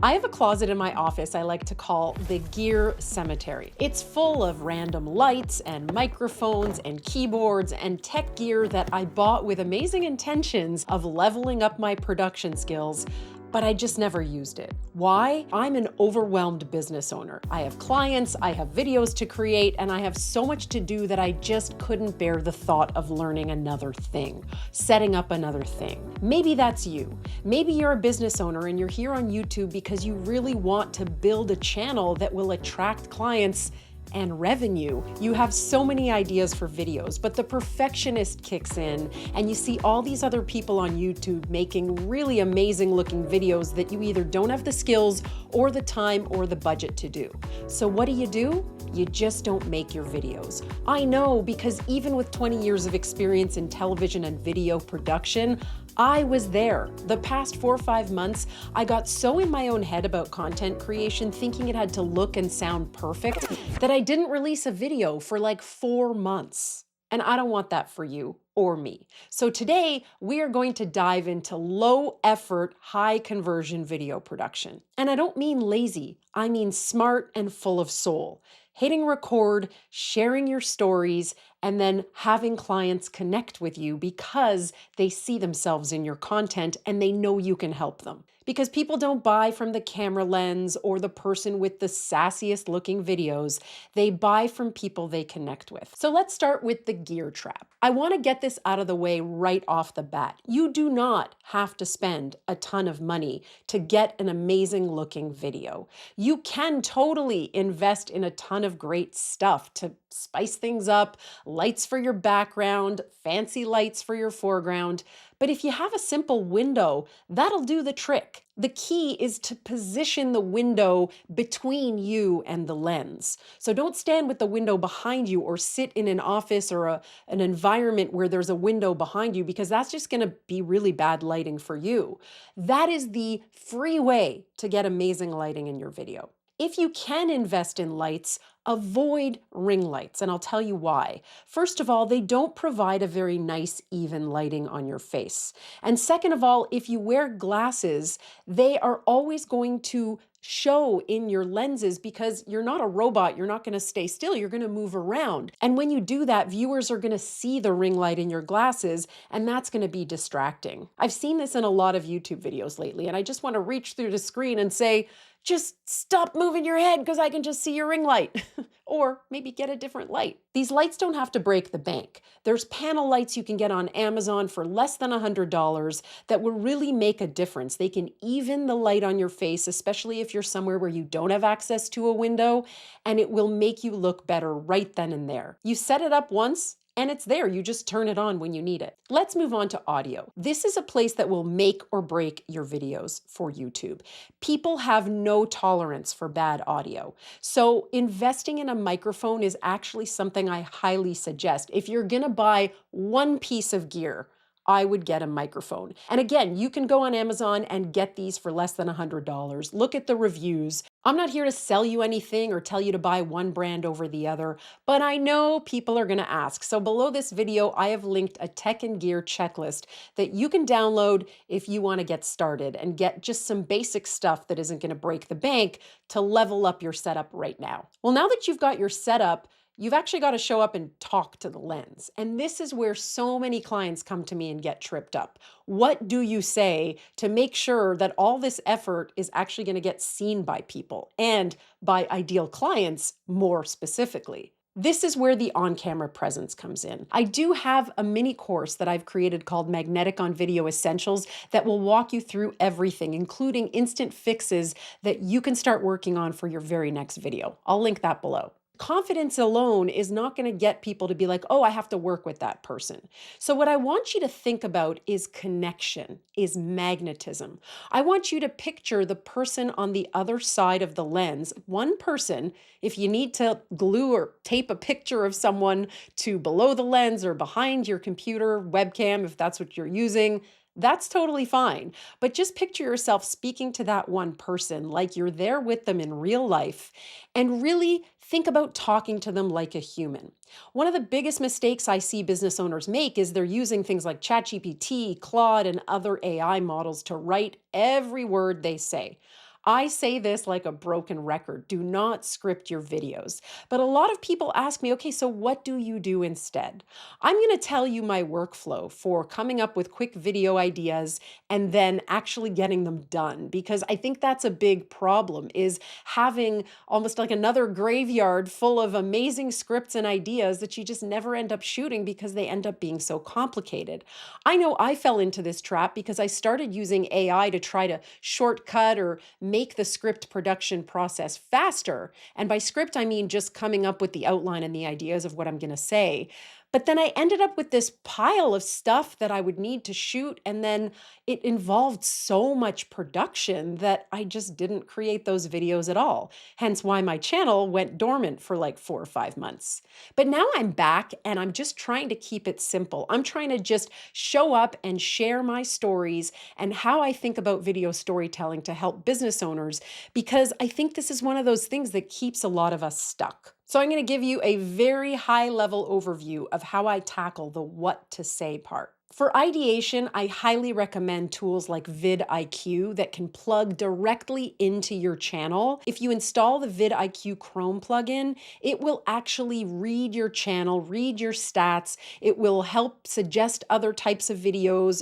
I have a closet in my office I like to call the gear cemetery. It's full of random lights and microphones and keyboards and tech gear that I bought with amazing intentions of leveling up my production skills, but I just never used it. Why? I'm an overwhelmed business owner. I have clients, I have videos to create, and I have so much to do that I just couldn't bear the thought of learning another thing, setting up another thing. Maybe that's you. Maybe you're a business owner and you're here on YouTube because you really want to build a channel that will attract clients and revenue. You have so many ideas for videos, but the perfectionist kicks in and you see all these other people on YouTube making really amazing looking videos that you either don't have the skills or the time or the budget to do. So what do? You just don't make your videos. I know, because even with 20 years of experience in television and video production, I was there. The past 4 or 5 months, I got so in my own head about content creation, thinking it had to look and sound perfect, that I didn't release a video for like 4 months. And I don't want that for you or me. So today, we are going to dive into low effort, high conversion video production. And I don't mean lazy, I mean smart and full of soul. Hitting record, sharing your stories, and then having clients connect with you because they see themselves in your content and they know you can help them. Because people don't buy from the camera lens or the person with the sassiest looking videos, they buy from people they connect with. So let's start with the gear trap. I want to get this out of the way right off the bat. You do not have to spend a ton of money to get an amazing looking video. You can totally invest in a ton of great stuff to spice things up, lights for your background, fancy lights for your foreground. But if you have a simple window, that'll do the trick. The key is to position the window between you and the lens. So don't stand with the window behind you or sit in an office or an environment where there's a window behind you, because that's just going to be really bad lighting for you. That is the free way to get amazing lighting in your video. If you can invest in lights, avoid ring lights, and I'll tell you why. First of all, they don't provide a very nice, even lighting on your face. And second of all, if you wear glasses, they are always going to show in your lenses because you're not a robot. You're not going to stay still. You're going to move around. And when you do that, viewers are going to see the ring light in your glasses, and that's going to be distracting. I've seen this in a lot of YouTube videos lately, and I just want to reach through the screen and say, just stop moving your head because I can just see your ring light. Or maybe get a different light. These lights don't have to break the bank. There's panel lights you can get on Amazon for less than $100 that will really make a difference. They can even the light on your face, especially if you're somewhere where you don't have access to a window, and it will make you look better right then and there. You set it up once, and it's there. You just turn it on when you need it. Let's move on to audio. This is a place that will make or break your videos for YouTube. People have no tolerance for bad audio. So investing in a microphone is actually something I highly suggest. If you're gonna buy one piece of gear, I would get a microphone. And again, you can go on Amazon and get these for less than $100. Look at the reviews. I'm not here to sell you anything or tell you to buy one brand over the other, but I know people are going to ask. So below this video, I have linked a tech and gear checklist that you can download if you want to get started and get just some basic stuff that isn't going to break the bank to level up your setup right now. Well, now that you've got your setup, you've actually got to show up and talk to the lens. And this is where so many clients come to me and get tripped up. What do you say to make sure that all this effort is actually going to get seen by people and by ideal clients more specifically? This is where the on-camera presence comes in. I do have a mini course that I've created called Magnetic on Video Essentials that will walk you through everything, including instant fixes that you can start working on for your very next video. I'll link that below. Confidence alone is not going to get people to be like, oh, I have to work with that person. So what I want you to think about is connection, is magnetism. I want you to picture the person on the other side of the lens, one person. If you need to glue or tape a picture of someone to below the lens or behind your computer webcam, if that's what you're using, that's totally fine. But just picture yourself speaking to that one person like you're there with them in real life, and really think about talking to them like a human. One of the biggest mistakes I see business owners make is they're using things like ChatGPT, Claude, and other AI models to write every word they say. I say this like a broken record. Do not script your videos. But a lot of people ask me, okay, so what do you do instead? I'm going to tell you my workflow for coming up with quick video ideas and then actually getting them done, because I think that's a big problem, is having almost like another graveyard full of amazing scripts and ideas that you just never end up shooting because they end up being so complicated. I know I fell into this trap because I started using AI to try to shortcut or make the script production process faster. And by script, I mean just coming up with the outline and the ideas of what I'm going to say. But then I ended up with this pile of stuff that I would need to shoot. And then it involved so much production that I just didn't create those videos at all. Hence why my channel went dormant for like 4 or 5 months. But now I'm back and I'm just trying to keep it simple. I'm trying to just show up and share my stories and how I think about video storytelling to help business owners, because I think this is one of those things that keeps a lot of us stuck. So I'm going to give you a very high level overview of how I tackle the what to say part. For ideation, I highly recommend tools like vidIQ that can plug directly into your channel. If you install the vidIQ Chrome plugin, it will actually read your channel, read your stats. It will help suggest other types of videos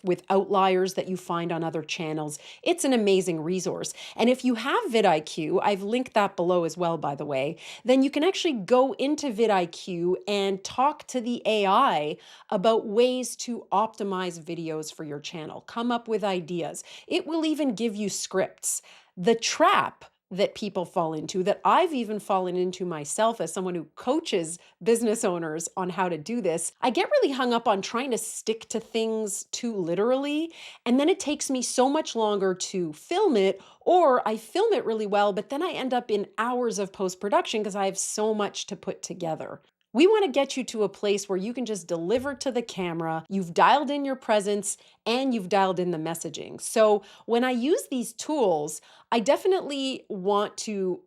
with outliers that you find on other channels. It's an amazing resource. And if you have vidIQ, I've linked that below as well, by the way, then you can actually go into vidIQ and talk to the AI about ways to optimize videos for your channel, come up with ideas. It will even give you scripts. The trap that people fall into, that I've even fallen into myself as someone who coaches business owners on how to do this, I get really hung up on trying to stick to things too literally. And then it takes me so much longer to film it, or I film it really well, but then I end up in hours of post-production because I have so much to put together. We want to get you to a place where you can just deliver to the camera, you've dialed in your presence, and you've dialed in the messaging. So when I use these tools, I definitely want to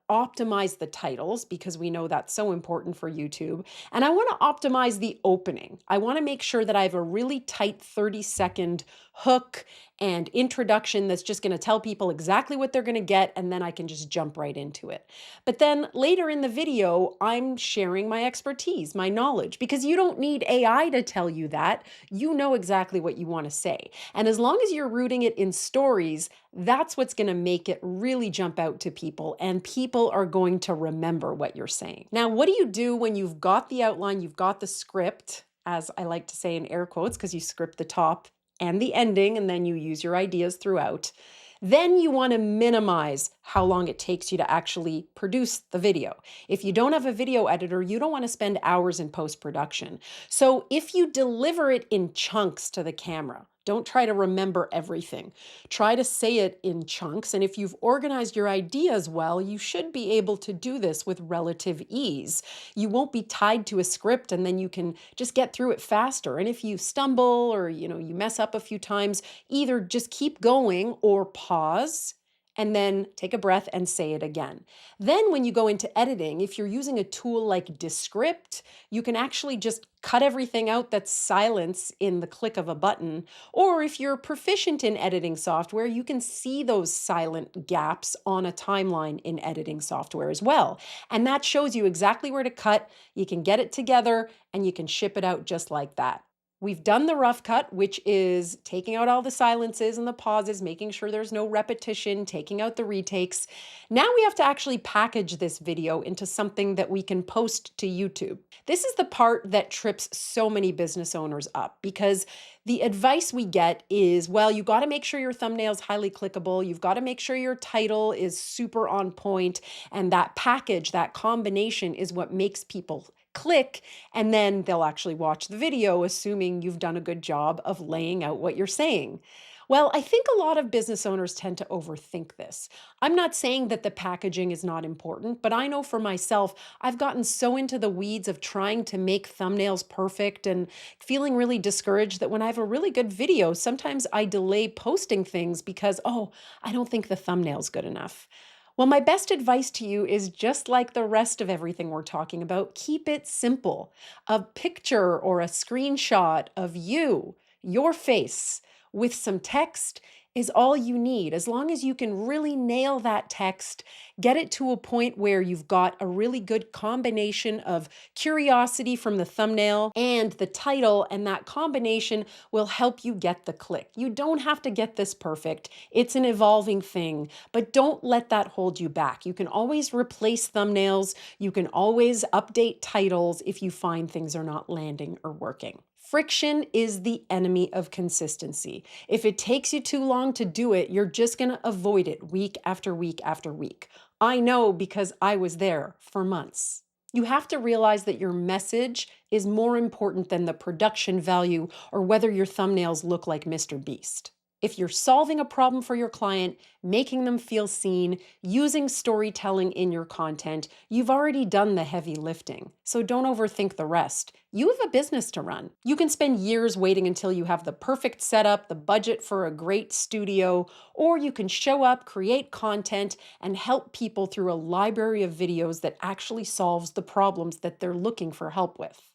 optimize the titles because we know that's so important for YouTube. And I want to optimize the opening. I want to make sure that I have a really tight 30-second hook and introduction that's just going to tell people exactly what they're going to get, and then I can just jump right into it. But then later in the video, I'm sharing my expertise, my knowledge, because you don't need AI to tell you that. You know exactly what you want to say. And as long as you're rooting it in stories, that's what's going to make it really jump out to people, and people are going to remember what you're saying. Now, what do you do when you've got the outline, you've got the script, as I like to say in air quotes, because you script the top and the ending, and then you use your ideas throughout. Then you want to minimize how long it takes you to actually produce the video. If you don't have a video editor, you don't want to spend hours in post-production. So if you deliver it in chunks to the camera, don't try to remember everything. Try to say it in chunks. And if you've organized your ideas well, you should be able to do this with relative ease. You won't be tied to a script, and then you can just get through it faster. And if you stumble or you mess up a few times, either just keep going or pause and then take a breath and say it again. Then when you go into editing, if you're using a tool like Descript, you can actually just cut everything out that's silence in the click of a button. Or if you're proficient in editing software, you can see those silent gaps on a timeline in editing software as well. And that shows you exactly where to cut. You can get it together and you can ship it out just like that. We've done the rough cut, which is taking out all the silences and the pauses, making sure there's no repetition, taking out the retakes. Now we have to actually package this video into something that we can post to YouTube. This is the part that trips so many business owners up, because the advice we get is, well, you got to make sure your thumbnail's highly clickable. You've got to make sure your title is super on point. And that package, that combination is what makes people click, and then they'll actually watch the video, assuming you've done a good job of laying out what you're saying. Well, I think a lot of business owners tend to overthink this. I'm not saying that the packaging is not important, but I know for myself, I've gotten so into the weeds of trying to make thumbnails perfect and feeling really discouraged that when I have a really good video, sometimes I delay posting things because, oh, I don't think the thumbnail's good enough. Well, my best advice to you is just like the rest of everything we're talking about, keep it simple. A picture or a screenshot of you, your face, with some text is all you need. As long as you can really nail that text, get it to a point where you've got a really good combination of curiosity from the thumbnail and the title, and that combination will help you get the click. You don't have to get this perfect. It's an evolving thing, but don't let that hold you back. You can always replace thumbnails. You can always update titles if you find things are not landing or working. Friction is the enemy of consistency. If it takes you too long to do it, you're just going to avoid it week after week after week. I know because I was there for months. You have to realize that your message is more important than the production value or whether your thumbnails look like Mr. Beast. If you're solving a problem for your client, making them feel seen, using storytelling in your content, you've already done the heavy lifting. So don't overthink the rest. You have a business to run. You can spend years waiting until you have the perfect setup, the budget for a great studio, or you can show up, create content, and help people through a library of videos that actually solves the problems that they're looking for help with.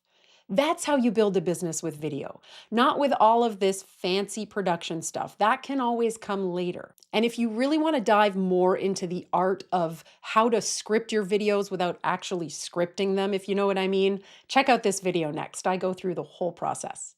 That's how you build a business with video, not with all of this fancy production stuff. That can always come later. And if you really want to dive more into the art of how to script your videos without actually scripting them, if you know what I mean, check out this video next. I go through the whole process.